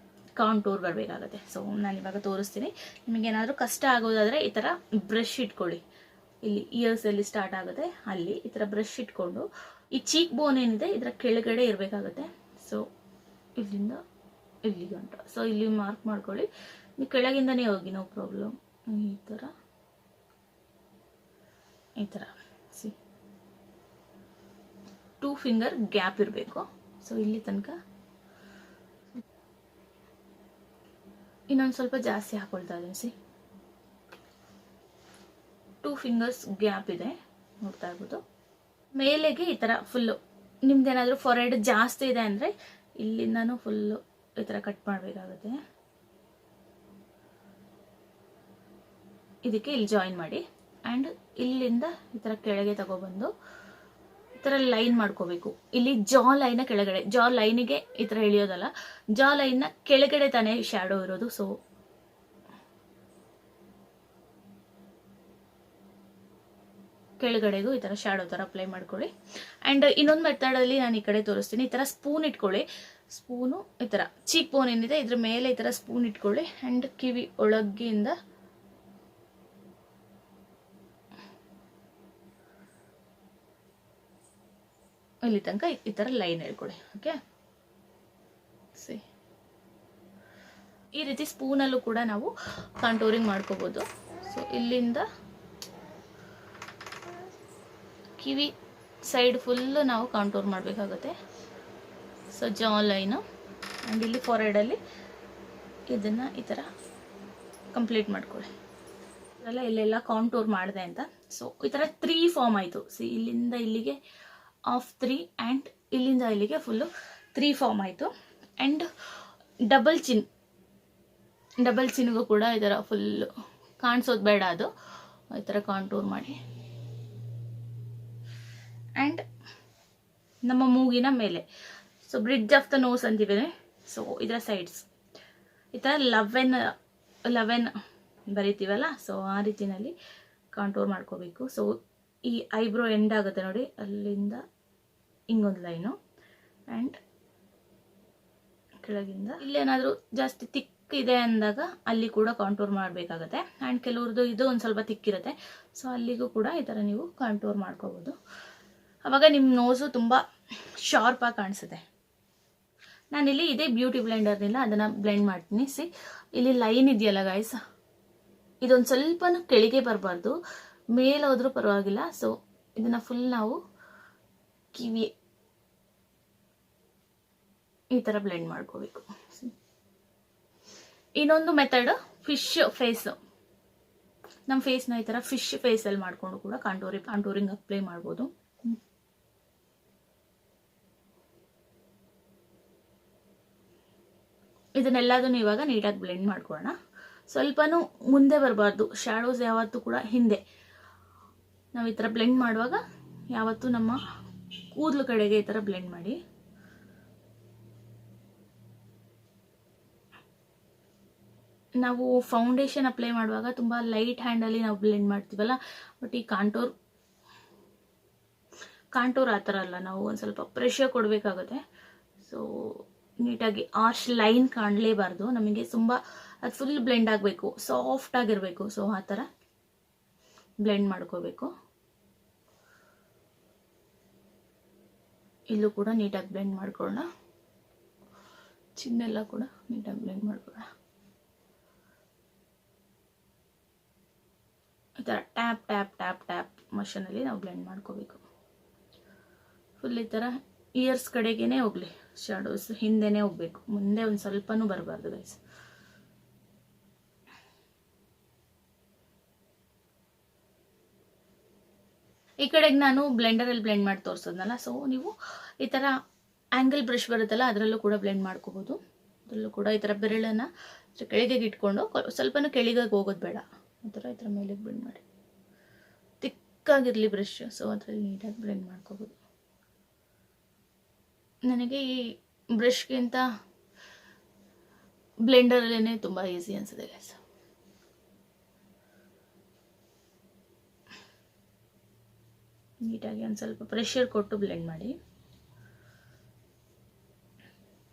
Speaker 1: ಕಾಂಟೂರ್ ಬರಬೇಕಾಗುತ್ತೆ. ಸೊ ನಾನು ಇವಾಗ ತೋರಿಸ್ತೀನಿ. ನಿಮಗೇನಾದರೂ ಕಷ್ಟ ಆಗೋದಾದರೆ ಈ ಥರ ಬ್ರಷ್ ಇಟ್ಕೊಳ್ಳಿ, ಇಲ್ಲಿ ಇಯರ್ಸ್ ಎಲ್ಲಿ ಸ್ಟಾರ್ಟ್ ಆಗುತ್ತೆ ಅಲ್ಲಿ ಈ ಥರ ಬ್ರಷ್ ಇಟ್ಕೊಂಡು ಈ ಚೀಕ್ ಬೋನ್ ಏನಿದೆ ಇದರ ಕೆಳಗಡೆ ಇರಬೇಕಾಗುತ್ತೆ. ಸೊ ಇಲ್ಲಿಂದ ಇಲ್ಲಿ ಗಂಟ, ಸೊ ಇಲ್ಲಿ ಮಾರ್ಕ್ ಮಾಡ್ಕೊಳ್ಳಿ. ನೀವು ಕೆಳಗಿಂದನೇ ಹೋಗಿ, ನೋ ಪ್ರಾಬ್ಲಮ್. ಈ ಥರ ಸಿ 2 ಫಿಂಗರ್ ಗ್ಯಾಪ್ ಇರಬೇಕು. ಸೊ ಇಲ್ಲಿ ತನಕ ಇನ್ನೊಂದು ಸ್ವಲ್ಪ ಜಾಸ್ತಿ ಹಾಕೊಳ್ತಾ ಇದ್ದೀನಿ. ಸಿ 2 ಫಿಂಗರ್ಸ್ ಗ್ಯಾಪ್ ಇದೆ, ನೋಡ್ತಾ ಇರ್ಬೋದು. ಮೇಲೆಗೆ ಈ ಥರ ಫುಲ್ಲು ನಿಮ್ದೇನಾದರೂ ಫಾರ್ಹೆಡ್ ಜಾಸ್ತಿ ಇದೆ ಅಂದರೆ ಇಲ್ಲಿಂದನೂ ಫುಲ್ಲು ಈ ಥರ ಕಟ್ ಮಾಡಬೇಕಾಗುತ್ತೆ. ಇದಕ್ಕೆ ಇಲ್ಲಿ ಜಾಯಿನ್ ಮಾಡಿ, ಆ್ಯಂಡ್ ಇಲ್ಲಿಂದ ಈ ಥರ ಕೆಳಗೆ ತಗೊಬಂದು ಈ ಥರ ಲೈನ್ ಮಾಡ್ಕೋಬೇಕು. ಇಲ್ಲಿ ಜಾ ಲೈನ್ನ ಕೆಳಗಡೆ, ಜಾ ಲೈನಿಗೆ ಈ ಥರ ಎಳೆಯೋದಲ್ಲ, ಜಾ ಲೈನ್ನ ಕೆಳಗಡೆ ತಾನೇ ಶ್ಯಾಡೋ ಇರೋದು. ಸೊ ಕೆಳಗಡೆಗೂ ಈ ಥರ ಶಾಡೋ ಥರ ಅಪ್ಲೈ ಮಾಡ್ಕೊಳ್ಳಿ. ಆ್ಯಂಡ್ ಇನ್ನೊಂದು ಮೆಥಡಲ್ಲಿ ನಾನು ಈ ಕಡೆ ತೋರಿಸ್ತೀನಿ. ಈ ಥರ ಸ್ಪೂನ್ ಇಟ್ಕೊಳ್ಳಿ. ಸ್ಪೂನು ಈ ಥರ ಚೀಕ್ ಬೋನ್ ಏನಿದೆ ಇದ್ರ ಮೇಲೆ ಈ ಥರ ಸ್ಪೂನ್ ಇಟ್ಕೊಳ್ಳಿ. ಆ್ಯಂಡ್ ಕಿವಿ ಒಳಗಿಂದ ಇಲ್ಲಿ ತನಕ ಈ ಥರ ಲೈನ್ ಹೇಳ್ಕೊಳ್ಳಿ. ಓಕೆ, ಸಿ ಈ ರೀತಿ ಸ್ಪೂನಲ್ಲೂ ಕೂಡ ನಾವು ಕಾಂಟೂರಿಂಗ್ ಮಾಡ್ಕೋಬೋದು. ಸೊ ಇಲ್ಲಿಂದ ಕಿವಿ ಸೈಡ್ ಫುಲ್ಲು ನಾವು ಕಾಂಟೂರ್ ಮಾಡಬೇಕಾಗುತ್ತೆ. ಸೊ ಜಾ ಲೈನು ಆ್ಯಂಡ್ ಇಲ್ಲಿ ಫಾರ್ಹೆಡಲ್ಲಿ ಇದನ್ನು ಈ ಥರ ಕಂಪ್ಲೀಟ್ ಮಾಡ್ಕೊಳ್ಳಿ. ಅದೆಲ್ಲ ಇಲ್ಲೆಲ್ಲ ಕಾಂಟೂರ್ ಮಾಡಿದೆ ಅಂತ. ಸೊ ಈ ಥರ 3 ಫಾರ್ಮ್ ಆಯಿತು. ಸಿ ಇಲ್ಲಿಂದ ಇಲ್ಲಿಗೆ ಆಫ್ 3 ಆ್ಯಂಡ್ ಇಲ್ಲಿಂದ ಇಲ್ಲಿಗೆ ಫುಲ್ಲು 3 ಫಾರ್ಮ್ ಆಯಿತು. ಆ್ಯಂಡ್ ಡಬಲ್ ಚಿನ್ಗೂ ಕೂಡ ಈ ಥರ ಫುಲ್ಲು ಕಾಣಿಸೋದು ಬೇಡ, ಅದು ಈ ಥರ ಕಾಂಟೂರ್ ಮಾಡಿ. ಆ್ಯಂಡ್ ನಮ್ಮ ಮೂಗಿನ ಮೇಲೆ so bridge of the nose ಅಂತೀವಿ. ಸೊ ಇದರ ಸೈಡ್ಸ್ ಈ ಥರ 11 ಬರಿತೀವಲ್ಲ, ಸೊ ಆ ರೀತಿಯಲ್ಲಿ ಕಾಂಟೂರ್ ಮಾಡ್ಕೋಬೇಕು. ಸೊ ಈ ಐಬ್ರೋ ಎಂಡ್ ಆಗುತ್ತೆ ನೋಡಿ, ಅಲ್ಲಿಂದ ಹಿಂಗೊಂದು ಲೈನು ಆ್ಯಂಡ್ ಕೆಳಗಿಂದ ಇಲ್ಲೇನಾದರೂ ಜಾಸ್ತಿ ತಿಕ್ ಇದೆ ಅಂದಾಗ ಅಲ್ಲಿ ಕೂಡ ಕಾಂಟೂರ್ ಮಾಡಬೇಕಾಗತ್ತೆ. ಆ್ಯಂಡ್ ಕೆಲವ್ರದ್ದು ಇದು ಒಂದು ಸ್ವಲ್ಪ ತಿಕ್ಕಿರುತ್ತೆ, ಸೊ ಅಲ್ಲಿಗೂ ಕೂಡ ಈ ಥರ ನೀವು ಕಾಂಟೂರ್ ಮಾಡ್ಕೋಬೋದು. ಆವಾಗ ನಿಮ್ಮ ನೋಸು ತುಂಬ ಶಾರ್ಪಾಗಿ ಕಾಣಿಸುತ್ತೆ. ನಾನಿಲ್ಲಿ ಇದೇ ಬ್ಯೂಟಿ ಬ್ಲೆಂಡರ್ನಿಲ್ಲ, ಅದನ್ನು ಬ್ಲೆಂಡ್ ಮಾಡ್ತೀನಿ. ಸಿ ಇಲ್ಲಿ ಲೈನ್ ಇದೆಯಲ್ಲ ಗೈಸ್, ಇದೊಂದು ಸ್ವಲ್ಪನೂ ಕೆಳಗೆ ಬರಬಾರ್ದು, ಮೇಲೆ ಹೋದ್ರೂ ಪರವಾಗಿಲ್ಲ. ಸೊ ಇದನ್ನು ಫುಲ್ ನಾವು ಕಿವಿ ಈ ಥರ ಬ್ಲೆಂಡ್ ಮಾಡ್ಕೋಬೇಕು. ಇನ್ನೊಂದು ಮೆಥಡ್ ಫಿಶ್ ಫೇಸ್. ನಮ್ಮ ಫೇಸ್ನ ಈ ಥರ ಫಿಶ್ ಫೇಸಲ್ಲಿ ಮಾಡಿಕೊಂಡು ಕೂಡ ಕಾಂಟೂರಿಂಗ್ ಅಪ್ಲೈ ಮಾಡ್ಬೋದು. ಇದನ್ನೆಲ್ಲದನ್ನು ಇವಾಗ ನೀಟಾಗಿ ಬ್ಲೆಂಡ್ ಮಾಡ್ಕೊಳ್ಳೋಣ. ಸ್ವಲ್ಪನೂ ಮುಂದೆ ಬರಬಾರ್ದು, ಶ್ಯಾಡೋಸ್ ಯಾವತ್ತೂ ಕೂಡ ಹಿಂದೆ. ನಾವು ಈ ಥರ ಬ್ಲೆಂಡ್ ಮಾಡುವಾಗ ಯಾವತ್ತೂ ನಮ್ಮ ಕೂದಲು ಕಡೆಗೆ ಈ ಥರ ಬ್ಲೆಂಡ್ ಮಾಡಿ. ನಾವು ಫೌಂಡೇಶನ್ ಅಪ್ಲೈ ಮಾಡುವಾಗ ತುಂಬ ಲೈಟ್ ಹ್ಯಾಂಡಲ್ಲಿ ನಾವು ಬ್ಲೆಂಡ್ ಮಾಡ್ತೀವಲ್ಲ, ಬಟ್ ಈ ಕಾಂಟೂರ್ ಆ ಥರ ಅಲ್ಲ, ನಾವು ಒಂದು ಸ್ವಲ್ಪ ಪ್ರೆಷರ್ ಕೊಡಬೇಕಾಗುತ್ತೆ. ಸೊ ನೀಟಾಗಿ ಆರ್ಶ್ ಲೈನ್ ಕಾಣಲೇಬಾರ್ದು ನಮಗೆ, ತುಂಬ ಅದು ಫುಲ್ ಬ್ಲೆಂಡ್ ಆಗಬೇಕು, ಸಾಫ್ಟ್ ಆಗಿರಬೇಕು. ಸೊ ಆ ಥರ ಬ್ಲೆಂಡ್ ಮಾಡ್ಕೋಬೇಕು. ಇಲ್ಲೂ ಕೂಡ ನೀಟಾಗಿ ಬ್ಲೆಂಡ್ ಮಾಡ್ಕೊಳ್ಳೋಣ. ಚಿನ್ನೆಲ್ಲ ಕೂಡ ನೀಟಾಗಿ ಬ್ಲೆಂಡ್ ಮಾಡ್ಕೊಳ್ಳೋಣ. ಈ ಥರ ಟ್ಯಾಪ್ ಟ್ಯಾಪ್ ಟ್ಯಾಪ್ ಟ್ಯಾಪ್ ಮಷನಲ್ಲಿ ನಾವು ಬ್ಲೆಂಡ್ ಮಾಡ್ಕೋಬೇಕು. ಫುಲ್ ಈ ಥರ ಇಯರ್ಸ್ ಕಡೆಗೇನೆ ಹೋಗ್ಲಿ, ಶಾಡೋಸ್ ಹಿಂದೆನೇ ಹೋಗ್ಬೇಕು, ಮುಂದೆ ಒಂದು ಸ್ವಲ್ಪನೂ ಬರಬಾರ್ದು ಗೈಸ್. ಈ ಕಡೆಗೆ ನಾನು ಬ್ಲೆಂಡರಲ್ಲಿ ಬ್ಲೆಂಡ್ ಮಾಡಿ ತೋರಿಸೋದ್ನಲ್ಲ, ಸೊ ನೀವು ಈ ಥರ ಆ್ಯಂಗಲ್ ಬ್ರಷ್ ಬರುತ್ತಲ್ಲ ಅದರಲ್ಲೂ ಕೂಡ ಬ್ಲೆಂಡ್ ಮಾಡ್ಕೋಬೋದು. ಅದರಲ್ಲೂ ಕೂಡ ಈ ಥರ ಬೆರಳನ್ನು ಕೆಳಗೆ ಇಟ್ಕೊಂಡು ಸ್ವಲ್ಪನೂ ಕೆಳಗೆ ಹೋಗೋದು ಬೇಡ, ಈ ಥರ ಮೇಲೆ ಬ್ಲೆಂಡ್ ಮಾಡಿ. ತಿಕ್ಕಾಗಿರಲಿ ಬ್ರಷ್, ಸೊ ಅದರಲ್ಲಿ ನೀಟಾಗಿ ಬ್ಲೆಂಡ್ ಮಾಡ್ಕೋಬೋದು. ನನಗೆ ಈ ಬ್ರಷ್ಗಿಂತ ಬ್ಲೆಂಡರಲ್ಲೇ ತುಂಬ ಈಸಿ ಅನಿಸುತ್ತೆ ಗೈಸ್. ನೀಟಾಗಿ ಒಂದು ಸ್ವಲ್ಪ ಪ್ರೆಷರ್ ಕೊಟ್ಟು ಬ್ಲೆಂಡ್ ಮಾಡಿ.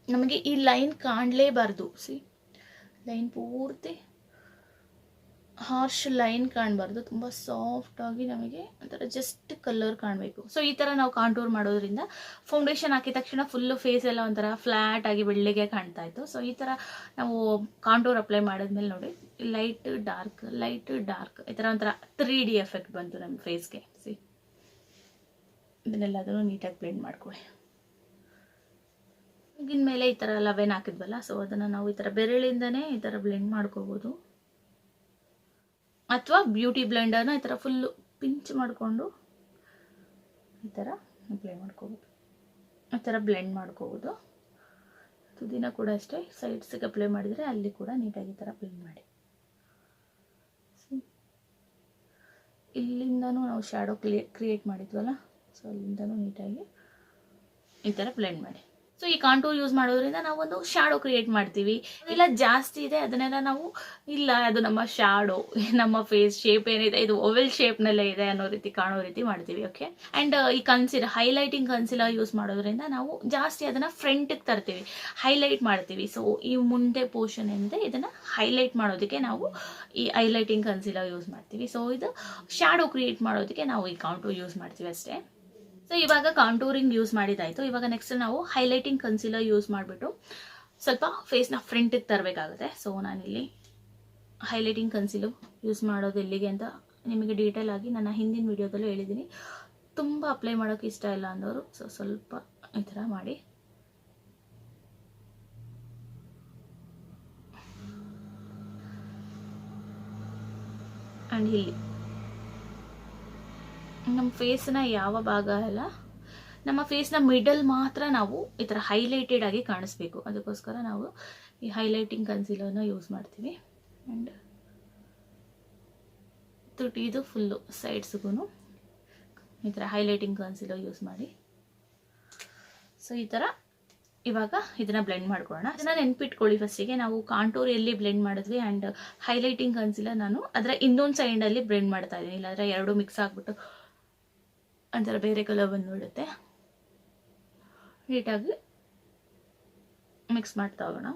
Speaker 1: ನಮಗೆ ಈ ಲೈನ್ ಕಾಣಲೇಬಾರ್ದು. ಸಿ ಲೈನ್ ಪೂರ್ತಿ ಹಾರ್ಶ್ ಲೈನ್ ಕಾಣಬಾರ್ದು, ತುಂಬ ಸಾಫ್ಟಾಗಿ ನಮಗೆ ಒಂಥರ ಜಸ್ಟ್ ಕಲರ್ ಕಾಣಬೇಕು. ಸೊ ಈ ಥರ ನಾವು ಕಾಂಟೂರ್ ಮಾಡೋದ್ರಿಂದ ಫೌಂಡೇಶನ್ ಹಾಕಿದ ತಕ್ಷಣ ಫುಲ್ಲು ಫೇಸ್ ಎಲ್ಲ ಒಂಥರ ಫ್ಲ್ಯಾಟ್ ಆಗಿ ಬೆಳ್ಳಗೆ ಕಾಣ್ತಾ ಇತ್ತು. ಸೊ ಈ ಥರ ನಾವು ಕಾಂಟೂರ್ ಅಪ್ಲೈ ಮಾಡಿದ್ಮೇಲೆ ನೋಡಿ ಲೈಟ್ ಡಾರ್ಕ್ ಈ ಥರ ಒಂಥರ 3D ಎಫೆಕ್ಟ್ ಬಂತು ನಮ್ಮ ಫೇಸ್ಗೆ. ಸಿ ಇದನ್ನೆಲ್ಲದನ್ನು ನೀಟಾಗಿ ಬ್ಲೆಂಡ್ ಮಾಡ್ಕೊಳ್ಳಿ. ಈಗಿನ ಮೇಲೆ ಈ ಥರ 11 ಹಾಕಿದ್ವಲ್ಲ, ಸೊ ಅದನ್ನು ನಾವು ಈ ಥರ ಬೆರಳಿಂದನೇ ಈ ಥರ ಬ್ಲೆಂಡ್ ಮಾಡ್ಕೋಬೋದು. ಅಥವಾ ಬ್ಯೂಟಿ ಬ್ಲೆಂಡರ್ನ ಈ ಥರ ಫುಲ್ಲು ಪಿಂಚ್ ಮಾಡಿಕೊಂಡು ಈ ಥರ ಅಪ್ಲೈ ಮಾಡ್ಕೋಬೋದು, ಈ ಥರ ಬ್ಲೆಂಡ್ ಮಾಡ್ಕೋಬೋದು. ತುದಿನ ಕೂಡ ಅಷ್ಟೇ ಸೈಡ್ಸಿಗೆ ಅಪ್ಲೈ ಮಾಡಿದರೆ ಅಲ್ಲಿ ಕೂಡ ನೀಟಾಗಿ ಈ ಥರ ಬ್ಲೆಂಡ್ ಮಾಡಿ. ಇಲ್ಲಿಂದನೂ ನಾವು ಶ್ಯಾಡೋ ಕ್ರಿಯೇಟ್ ಮಾಡಿದ್ವಲ್ಲ, ಸೊ ಅಲ್ಲಿಂದನೂ ನೀಟಾಗಿ ಈ ಥರ ಬ್ಲೆಂಡ್ ಮಾಡಿ. ಸೊ ಈ ಕಾಂಟೂರ್ ಯೂಸ್ ಮಾಡೋದ್ರಿಂದ ನಾವೊಂದು ಶಾಡೋ ಕ್ರಿಯೇಟ್ ಮಾಡ್ತೀವಿ. ಇಲ್ಲ ಜಾಸ್ತಿ ಇದೆ ಅದನ್ನೆಲ್ಲ ನಾವು ಇಲ್ಲ ಅದು ನಮ್ಮ ಶಾಡೋ, ನಮ್ಮ ಫೇಸ್ ಶೇಪ್ ಏನಿದೆ ಇದು ಓವೆಲ್ ಶೇಪ್ನಲ್ಲೇ ಇದೆ ಅನ್ನೋ ರೀತಿ ಕಾಣೋ ರೀತಿ ಮಾಡ್ತೀವಿ. ಓಕೆ. ಆ್ಯಂಡ್ ಈ ಕನ್ಸಿಲರ್, ಹೈಲೈಟಿಂಗ್ ಕನ್ಸಿಲರ್ ಯೂಸ್ ಮಾಡೋದ್ರಿಂದ ನಾವು ಜಾಸ್ತಿ ಅದನ್ನು ಫ್ರಂಟಿಗೆ ತರ್ತೀವಿ, ಹೈಲೈಟ್ ಮಾಡ್ತೀವಿ. ಸೊ ಈ ಮುಂದೆ ಪೋರ್ಷನ್ ಏನಿದೆ ಇದನ್ನು ಹೈಲೈಟ್ ಮಾಡೋದಕ್ಕೆ ನಾವು ಈ ಹೈಲೈಟಿಂಗ್ ಕನ್ಸಿಲರ್ ಯೂಸ್ ಮಾಡ್ತೀವಿ. ಸೊ ಇದು ಶಾಡೋ ಕ್ರಿಯೇಟ್ ಮಾಡೋದಕ್ಕೆ ನಾವು ಈ ಕಾಂಟೂರ್ ಯೂಸ್ ಮಾಡ್ತೀವಿ ಅಷ್ಟೇ. ಸೊ ಇವಾಗ ಕಾಂಟೂರಿಂಗ್ ಯೂಸ್ ಮಾಡಿದಾಯಿತು. ಇವಾಗ ನೆಕ್ಸ್ಟ್ ನಾವು ಹೈಲೈಟಿಂಗ್ ಕನ್ಸಿಲರ್ ಯೂಸ್ ಮಾಡಿಬಿಟ್ಟು ಸ್ವಲ್ಪ ಫೇಸ್ನ ಫ್ರಂಟಿಗೆ ತರಬೇಕಾಗುತ್ತೆ. ಸೊ ನಾನಿಲ್ಲಿ ಹೈಲೈಟಿಂಗ್ ಕನ್ಸಿಲರ್ ಯೂಸ್ ಮಾಡೋದು ಎಲ್ಲಿಗೆ ಅಂತ ನಿಮಗೆ ಡೀಟೇಲ್ ಆಗಿ ನನ್ನ ಹಿಂದಿನ ವಿಡಿಯೋದಲ್ಲೂ ಹೇಳಿದ್ದೀನಿ. ತುಂಬ ಅಪ್ಲೈ ಮಾಡೋಕ್ಕೆ ಇಷ್ಟ ಇಲ್ಲ ಅಂದವರು ಸೊ ಸ್ವಲ್ಪ ಈ ಥರ ಮಾಡಿ. ಆ್ಯಂಡ್ ಇಲ್ಲಿ ನಮ್ಮ ಫೇಸ್ನ ಯಾವ ಭಾಗ ಅಲ್ಲ, ನಮ್ಮ ಫೇಸ್ನ ಮಿಡಲ್ ಮಾತ್ರ ನಾವು ಈ ಥರ ಹೈಲೈಟೆಡ್ ಆಗಿ ಕಾಣಿಸ್ಬೇಕು. ಅದಕ್ಕೋಸ್ಕರ ನಾವು ಈ ಹೈಲೈಟಿಂಗ್ ಕನ್ಸಿಲರ್ನ ಯೂಸ್ ಮಾಡ್ತೀವಿ. ಆ್ಯಂಡ್ ತುಟಿದು ಫುಲ್ಲು ಸೈಡ್ಸ್ಗೂ ಈ ಥರ ಹೈಲೈಟಿಂಗ್ ಕನ್ಸಿಲರ್ ಯೂಸ್ ಮಾಡಿ. ಸೊ ಈ ಥರ ಇವಾಗ ಇದನ್ನು ಬ್ಲೆಂಡ್ ಮಾಡ್ಕೊಳ್ಳೋಣ. ಅದನ್ನು ನೆನ್ಪಿಟ್ಕೊಳ್ಳಿ ಫಸ್ಟಿಗೆ ನಾವು ಕಾಂಟೂರ್ ಎಲ್ಲಿ ಬ್ಲೆಂಡ್ ಮಾಡಿದ್ವಿ ಆ್ಯಂಡ್ ಹೈಲೈಟಿಂಗ್ ಕನ್ಸಿಲರ್ ನಾನು ಅದರ ಇನ್ನೊಂದು ಸೈಡಲ್ಲಿ ಬ್ಲೆಂಡ್ ಮಾಡ್ತಾ ಇದ್ದೀನಿ. ಇಲ್ಲಾಂದರೆ ಎರಡು ಮಿಕ್ಸ್ ಆಗಿಬಿಟ್ಟು ಒಂಥರ ಬೇರೆ ಕಲರ್ ಬಂದುಬಿಡುತ್ತೆ. ನೀಟಾಗಿ ಮಿಕ್ಸ್ ಮಾಡ್ತಾ ಹೋಗೋಣ.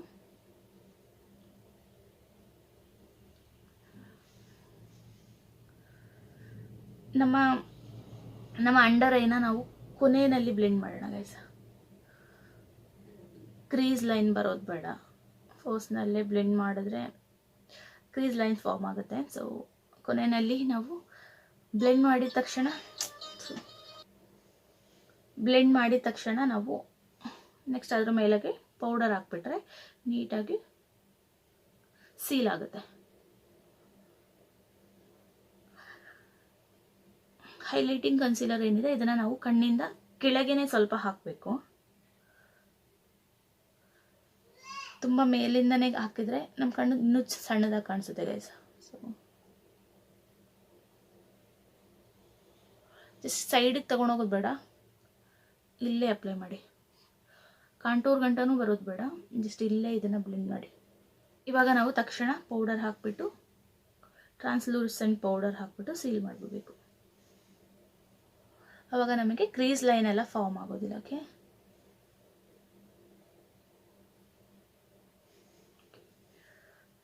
Speaker 1: ನಮ್ಮ ಅಂಡರ್ ಐನ ನಾವು ಕೊನೆಯಲ್ಲಿ ಬ್ಲೆಂಡ್ ಮಾಡೋಣ ಗೈಸ್. ಕ್ರೀಸ್ ಲೈನ್ ಬರೋದು ಬೇಡ, ಫೋರ್ಸ್ನಲ್ಲೇ ಬ್ಲೆಂಡ್ ಮಾಡಿದ್ರೆ ಕ್ರೀಸ್ ಲೈನ್ ಫಾರ್ಮ್ ಆಗುತ್ತೆ. ಸೊ ಕೊನೆಯಲ್ಲಿ ನಾವು ಬ್ಲೆಂಡ್ ಮಾಡಿದ ತಕ್ಷಣ ನಾವು ನೆಕ್ಸ್ಟ್ ಅದ್ರ ಮೇಲೆಗೆ ಪೌಡರ್ ಹಾಕ್ಬಿಟ್ರೆ ನೀಟಾಗಿ ಸೀಲ್ ಆಗುತ್ತೆ. ಹೈಲೈಟಿಂಗ್ ಕನ್ಸಿಲರ್ ಏನಿದೆ ಇದನ್ನು ನಾವು ಕಣ್ಣಿಂದ ಕೆಳಗೇನೆ ಸ್ವಲ್ಪ ಹಾಕಬೇಕು. ತುಂಬ ಮೇಲಿಂದನೇ ಹಾಕಿದ್ರೆ ನಮ್ಮ ಕಣ್ಣು ಇನ್ನೂ ಸಣ್ಣದಾಗಿ ಕಾಣಿಸುತ್ತೆ ಗೈಸ್. ಸೊ ಜಸ್ಟ್ ಸೈಡಿಗೆ ತೊಗೊಂಡೋಗೋದು ಬೇಡ, ಇಲ್ಲೇ ಅಪ್ಲೈ ಮಾಡಿ. ಕಾಂಟೂರ್ ಗಂಟನೂ ಬರೋದು ಬೇಡ, ಜಸ್ಟ್ ಇಲ್ಲೇ ಇದನ್ನು ಬ್ಲೆಂಡ್ ಮಾಡಿ. ಇವಾಗ ನಾವು ತಕ್ಷಣ ಪೌಡರ್ ಹಾಕ್ಬಿಟ್ಟು ಟ್ರಾನ್ಸ್ಲೂಸೆಂಟ್ ಪೌಡರ್ ಹಾಕ್ಬಿಟ್ಟು ಸೀಲ್ ಮಾಡಿಬಿಡ್ಬೇಕು. ಅವಾಗ ನಮಗೆ ಕ್ರೀಸ್ ಲೈನ್ ಎಲ್ಲ ಫಾರ್ಮ್ ಆಗೋದಿಲ್ಲ. ಓಕೆ.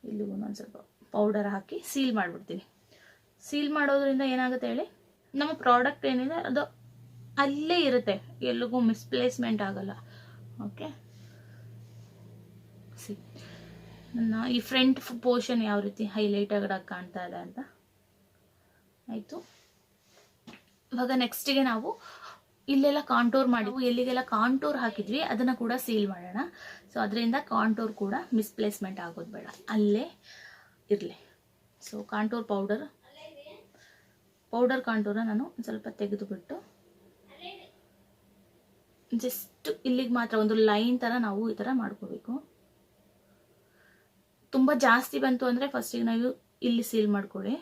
Speaker 1: ಇಲ್ಲಿಗೂ ಒಂದು ಸ್ವಲ್ಪ ಪೌಡರ್ ಹಾಕಿ ಸೀಲ್ ಮಾಡಿಬಿಡ್ತೀನಿ. ಸೀಲ್ ಮಾಡೋದ್ರಿಂದ ಏನಾಗುತ್ತೆ ಹೇಳಿ, ನಮ್ಮ ಪ್ರಾಡಕ್ಟ್ ಏನಿದೆ ಅದು ಅಲ್ಲೇ ಇರುತ್ತೆ, ಎಲ್ಲಿಗೂ ಮಿಸ್ಪ್ಲೇಸ್ಮೆಂಟ್ ಆಗಲ್ಲ. ಓಕೆ. ಸಿ ನನ್ನ ಈ ಫ್ರಂಟ್ ಪೋರ್ಷನ್ ಯಾವ ರೀತಿ ಹೈಲೈಟ್ ಆಗಿ ಕಾಣ್ತಾ ಇದೆ ಅಂತ ಆಯಿತು. ಇವಾಗ ನೆಕ್ಸ್ಟಿಗೆ ನಾವು ಇಲ್ಲೆಲ್ಲ ಕಾಂಟೂರ್ ಮಾಡಿ ಎಲ್ಲಿಗೆಲ್ಲ ಕಾಂಟೂರ್ ಹಾಕಿದ್ವಿ ಅದನ್ನು ಕೂಡ ಸೀಲ್ ಮಾಡೋಣ. ಸೊ ಅದರಿಂದ ಕಾಂಟೂರ್ ಕೂಡ ಮಿಸ್ಪ್ಲೇಸ್ಮೆಂಟ್ ಆಗೋದು ಬೇಡ, ಅಲ್ಲೇ ಇರಲಿ. ಸೊ ಕಾಂಟೂರ್ ಪೌಡರ್ ಕಾಂಟೂರ ನಾನು ಸ್ವಲ್ಪ ತೆಗೆದುಬಿಟ್ಟು ಜಸ್ಟ್ ಇಲ್ಲಿಗೆ ಮಾತ್ರ ಒಂದು ಲೈನ್ ಥರ ನಾವು ಈ ಥರ ಮಾಡ್ಕೋಬೇಕು. ತುಂಬ ಜಾಸ್ತಿ ಬಂತು ಅಂದರೆ ಫಸ್ಟಿಗೆ ನಾವು ಇಲ್ಲಿ ಸೀಲ್ ಮಾಡ್ಕೊಳ್ಳಿ.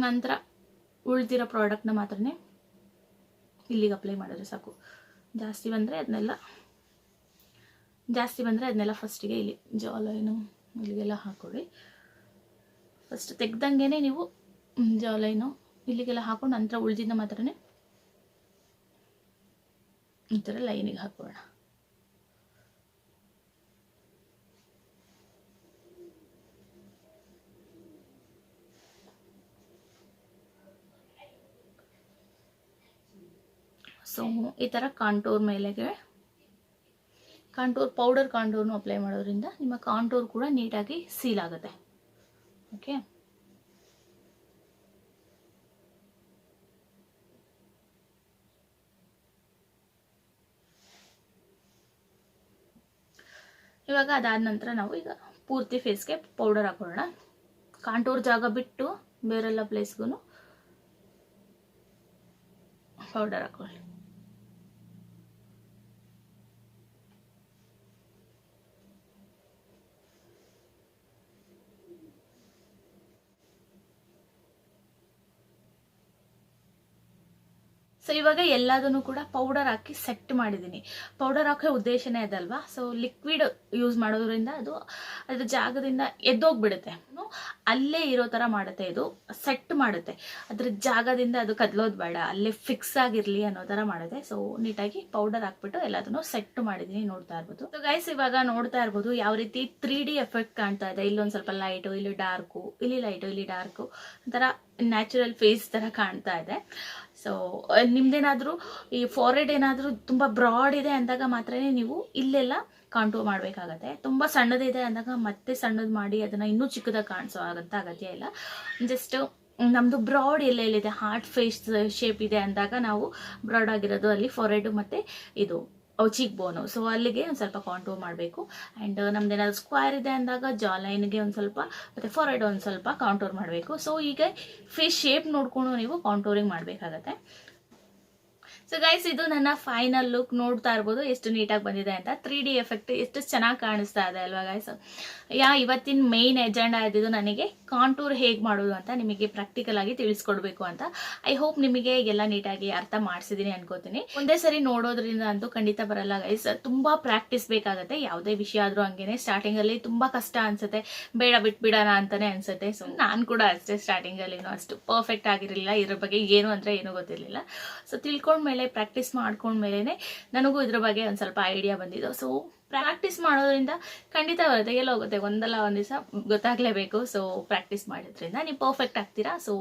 Speaker 1: ನಂತರ ಉಳಿದಿರೋ ಪ್ರಾಡಕ್ಟ್ನ ಮಾತ್ರನೇ ಇಲ್ಲಿಗೆ ಅಪ್ಲೈ ಮಾಡಿದ್ರೆ ಸಾಕು. ಜಾಸ್ತಿ ಬಂದರೆ ಅದನ್ನೆಲ್ಲ ಫಸ್ಟಿಗೆ ಇಲ್ಲಿ ಜಾಲೈನು ಇಲ್ಲಿಗೆಲ್ಲ ಹಾಕ್ಕೊಳ್ಳಿ. ಫಸ್ಟ್ ತೆಗ್ದಂಗೆ ನೀವು ಜಾಲೈನು ಇಲ್ಲಿಗೆಲ್ಲ ಹಾಕೊಂಡು ನಂತರ ಉಳಿದಿದ್ದ ಮಾತ್ರನೇ ಈ ಥರ ಲೈನಿಗೆ ಹಾಕೋಣ. ಸೊ ಈ ಥರ ಕಾಂಟೂರ್ ಮೇಲೆಗೆ ಪೌಡರ್ ಕಾಂಟೂರ್ನು ಅಪ್ಲೈ ಮಾಡೋದ್ರಿಂದ ನಿಮ್ಮ ಕಾಂಟೂರ್ ಕೂಡ ನೀಟಾಗಿ ಸೀಲ್ ಆಗುತ್ತೆ. ಓಕೆ. ಇವಾಗ ಅದಾದ ನಂತರ ನಾವು ಈಗ ಪೂರ್ತಿ ಫೇಸ್ಗೆ ಪೌಡರ್ ಹಾಕೊಳ್ಳೋಣ. ಕಾಂಟೂರ್ ಜಾಗ ಬಿಟ್ಟು ಬೇರೆಲ್ಲ ಪ್ಲೇಸ್ಗೂ ಪೌಡರ್ ಹಾಕೊಳ್ಳಿ. ಸೊ ಇವಾಗ ಎಲ್ಲದನ್ನು ಕೂಡ ಪೌಡರ್ ಹಾಕಿ ಸೆಟ್ ಮಾಡಿದ್ದೀನಿ. ಪೌಡರ್ ಹಾಕೋ ಉದ್ದೇಶನೇ ಅದಲ್ವಾ. ಸೊ ಲಿಕ್ವಿಡ್ ಯೂಸ್ ಮಾಡೋದ್ರಿಂದ ಅದು ಅದ್ರ ಜಾಗದಿಂದ ಎದ್ದೋಗ್ಬಿಡುತ್ತೆ, ಅಲ್ಲೇ ಇರೋ ಥರ ಮಾಡುತ್ತೆ. ಇದು ಸೆಟ್ ಮಾಡುತ್ತೆ, ಅದ್ರ ಜಾಗದಿಂದ ಅದು ಕದಲೋದು ಬೇಡ, ಅಲ್ಲೇ ಫಿಕ್ಸ್ ಆಗಿರಲಿ ಅನ್ನೋ ಥರ ಮಾಡುತ್ತೆ. ಸೊ ನೀಟಾಗಿ ಪೌಡರ್ ಹಾಕ್ಬಿಟ್ಟು ಎಲ್ಲದನ್ನು ಸೆಟ್ ಮಾಡಿದ್ದೀನಿ, ನೋಡ್ತಾ ಇರ್ಬೋದು. ಸೊ ಗೈಸ್ ಇವಾಗ ನೋಡ್ತಾ ಇರ್ಬೋದು ಯಾವ ರೀತಿ 3D ಎಫೆಕ್ಟ್ ಕಾಣ್ತಾ ಇದೆ. ಇಲ್ಲೊಂದು ಸ್ವಲ್ಪ ಲೈಟು, ಇಲ್ಲಿ ಡಾರ್ಕು, ಇಲ್ಲಿ ಲೈಟು, ಇಲ್ಲಿ ಡಾರ್ಕು, ಒಂಥರ ನ್ಯಾಚುರಲ್ ಫೇಸ್ ಥರ ಕಾಣ್ತಾ ಇದೆ. ಸೊ ನಿಮ್ದೇನಾದರೂ ಈ ಫಾರೆಡ್ ಏನಾದರೂ ತುಂಬ ಬ್ರಾಡ್ ಇದೆ ಅಂದಾಗ ಮಾತ್ರ ನೀವು ಇಲ್ಲೆಲ್ಲ ಕಾಂಟೂರ್ ಮಾಡಬೇಕಾಗತ್ತೆ. ತುಂಬ ಸಣ್ಣದಿದೆ ಅಂದಾಗ ಮತ್ತೆ ಸಣ್ಣದು ಮಾಡಿ ಅದನ್ನು ಇನ್ನೂ ಚಿಕ್ಕದಾಗಿ ಕಾಣಿಸೋ ಆಗಂತ ಅಗತ್ಯ ಇಲ್ಲ. ಜಸ್ಟ್ ನಮ್ಮದು ಬ್ರಾಡ್ ಎಲ್ಲೆಲ್ಲಿದೆ, ಹಾರ್ಟ್ ಫೇಸ್ ಶೇಪ್ ಇದೆ ಅಂದಾಗ ನಾವು ಬ್ರಾಡ್ ಆಗಿರೋದು ಅಲ್ಲಿ ಫಾರೆಡ್ ಮತ್ತು ಇದು ಚೀಕ್ ಬೋನು, ಸೊ ಅಲ್ಲಿಗೆ ಒಂದು ಸ್ವಲ್ಪ ಕಾಂಟೂರ್ ಮಾಡಬೇಕು. ಆ್ಯಂಡ್ ನಮ್ದೇನಾದ್ರು ಸ್ಕ್ವೇರ್ ಇದೆ ಅಂದಾಗ ಜಾ ಲೈನ್ಗೆ ಒಂದು ಸ್ವಲ್ಪ ಮತ್ತು ಫಾರೆಡ್ ಒಂದು ಸ್ವಲ್ಪ ಕಾಂಟೂರ್ ಮಾಡಬೇಕು. ಸೊ ಈಗ ಫೇಸ್ ಶೇಪ್ ನೋಡಿಕೊಂಡು ನೀವು ಕಾಂಟೂರಿಂಗ್ ಮಾಡಬೇಕಾಗತ್ತೆ. ಸೊ ಗೈಸ್ ಇದು ನನ್ನ ಫೈನಲ್ ಲುಕ್, ನೋಡ್ತಾ ಇರ್ಬೋದು ಎಷ್ಟು ನೀಟಾಗಿ ಬಂದಿದೆ ಅಂತ. 3D ಎಫೆಕ್ಟ್ ಎಷ್ಟು ಚೆನ್ನಾಗಿ ಕಾಣಿಸ್ತಾ ಇದೆ ಅಲ್ವಾ ಗೈಸ್. ಇವತ್ತಿನ ಮೇನ್ ಎಜೆಂಡಾ ಇದ್ದಿದ್ದು ನನಗೆ ಕಾಂಟೂರ್ ಹೇಗೆ ಮಾಡೋದು ಅಂತ ನಿಮಗೆ ಪ್ರಾಕ್ಟಿಕಲ್ ಆಗಿ ತಿಳಿಸ್ಕೊಡ್ಬೇಕು ಅಂತ. ಐ ಹೋಪ್ ನಿಮಗೆ ಎಲ್ಲ ನೀಟಾಗಿ ಅರ್ಥ ಮಾಡಿಸಿದೀನಿ ಅನ್ಕೋತೀನಿ. ಒಂದೇ ಸರಿ ನೋಡೋದ್ರಿಂದ ಅಂತೂ ಖಂಡಿತ ಬರಲ್ಲ ಗೈಸ್, ತುಂಬಾ ಪ್ರಾಕ್ಟೀಸ್ ಬೇಕಾಗುತ್ತೆ. ಯಾವುದೇ ವಿಷಯ ಆದ್ರೂ ಹಂಗೇನೆ ಸ್ಟಾರ್ಟಿಂಗ್ ಅಲ್ಲಿ ತುಂಬಾ ಕಷ್ಟ ಅನ್ಸುತ್ತೆ, ಬೇಡ ಬಿಟ್ಬಿಡೋಣ ಅಂತಾನೆ ಅನ್ಸುತ್ತೆ. ಸೊ ನಾನು ಕೂಡ ಅಷ್ಟೇ ಸ್ಟಾರ್ಟಿಂಗ್ ಅಲ್ಲಿ ಅಷ್ಟು ಪರ್ಫೆಕ್ಟ್ ಆಗಿರಲಿಲ್ಲ, ಇದ್ರ ಬಗ್ಗೆ ಏನು ಅಂದ್ರೆ ಏನೂ ಗೊತ್ತಿರಲಿಲ್ಲ. ಸೊ ತಿಳ್ಕೊಂಡ್ಮೇಲೆ ಪ್ರಾಕ್ಟೀಸ್ ಮಾಡ್ಕೊಂಡ್ಮೇಲೆ ನನಗೂ ಇದ್ರ ಬಗ್ಗೆ ಒಂದು ಸ್ವಲ್ಪ ಐಡಿಯಾ ಬಂದಿದ್ದು. ಸೊ ಪ್ರಾಕ್ಟೀಸ್ ಮಾಡೋದ್ರಿಂದ ಖಂಡಿತ ಬರುತ್ತೆ, ಎಲ್ಲ ಹೋಗುತ್ತೆ, ಒಂದಲ್ಲ ಒಂದು ದಿವಸ ಗೊತ್ತಾಗಲೇಬೇಕು. ಸೊ ಪ್ರಾಕ್ಟೀಸ್ ಮಾಡೋದ್ರಿಂದ ನೀವು ಪರ್ಫೆಕ್ಟ್ ಆಗ್ತೀರಾ. ಸೊ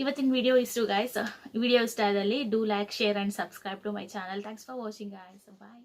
Speaker 1: ಇವತ್ತಿನ ವಿಡಿಯೋ ಇಷ್ಟು ಗೈಸ್. ವಿಡಿಯೋ ಇಷ್ಟ ಆದಲ್ಲಿ do like, share and subscribe to my channel. Thanks for watching guys. Bye.